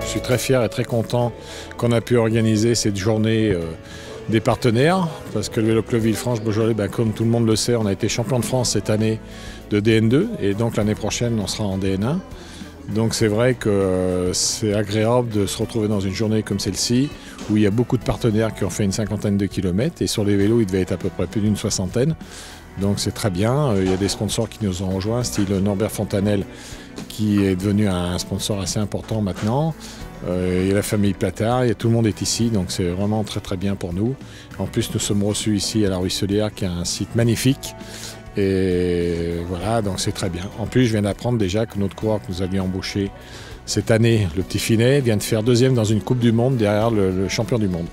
Je suis très fier et très content qu'on a pu organiser cette journée des partenaires, parce que le Vélo Club Villefranche-Beaujolais, comme tout le monde le sait, on a été champion de France cette année de DN2 et donc l'année prochaine on sera en DN1. Donc c'est vrai que c'est agréable de se retrouver dans une journée comme celle-ci où il y a beaucoup de partenaires qui ont fait une cinquantaine de kilomètres et sur les vélos il devait être à peu près plus d'une soixantaine. Donc c'est très bien, il y a des sponsors qui nous ont rejoints, style Norbert Fontanel qui est devenu un sponsor assez important maintenant. Il y a la famille Platard, tout le monde est ici, donc c'est vraiment très très bien pour nous. En plus nous sommes reçus ici à la Ruisselière qui est un site magnifique. Et voilà, donc c'est très bien. En plus, je viens d'apprendre déjà que notre coureur que nous avions embauché cette année, le petit Finet, vient de faire deuxième dans une Coupe du Monde derrière le champion du monde.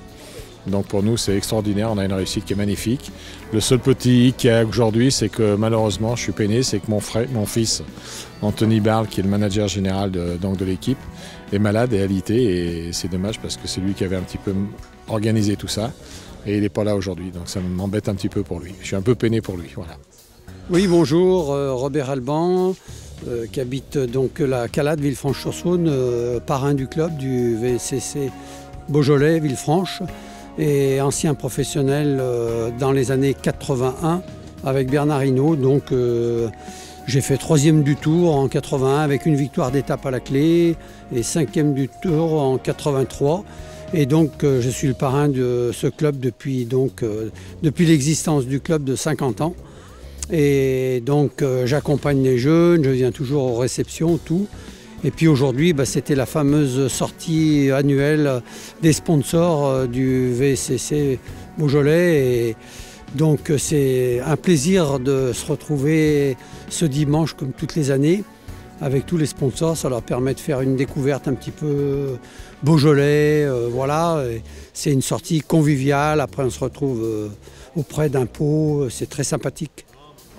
Donc pour nous, c'est extraordinaire, on a une réussite qui est magnifique. Le seul petit hic qu'il y a aujourd'hui, c'est que malheureusement, je suis peiné, c'est que mon fils, Anthony Barle, qui est le manager général de l'équipe, est malade et alité. Et c'est dommage parce que c'est lui qui avait un petit peu organisé tout ça. Et il n'est pas là aujourd'hui, donc ça m'embête un petit peu pour lui. Je suis un peu peiné pour lui, voilà. Oui, bonjour, Robert Alban, qui habite donc la Calade, Villefranche-sur-Saône, parrain du club du VCC Beaujolais, Villefranche, et ancien professionnel dans les années 81 avec Bernard Hinault. Donc j'ai fait 3e du Tour en 81 avec une victoire d'étape à la clé et 5e du Tour en 83. Et donc je suis le parrain de ce club depuis l'existence du club de 50 ans. Et donc j'accompagne les jeunes, je viens toujours aux réceptions, tout. Et puis aujourd'hui, c'était la fameuse sortie annuelle des sponsors du VCC Beaujolais. Et donc c'est un plaisir de se retrouver ce dimanche comme toutes les années avec tous les sponsors. Ça leur permet de faire une découverte un petit peu Beaujolais. Voilà, c'est une sortie conviviale. Après on se retrouve auprès d'un pot, c'est très sympathique.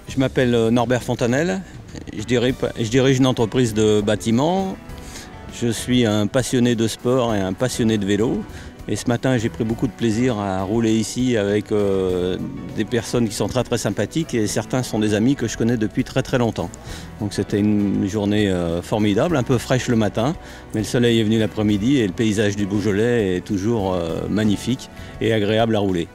Je m'appelle Norbert Fontanel, je dirige une entreprise de bâtiment. Je suis un passionné de sport et un passionné de vélo. Et ce matin, j'ai pris beaucoup de plaisir à rouler ici avec des personnes qui sont très très sympathiques et certains sont des amis que je connais depuis très très longtemps. Donc c'était une journée formidable, un peu fraîche le matin, mais le soleil est venu l'après-midi et le paysage du Beaujolais est toujours magnifique et agréable à rouler.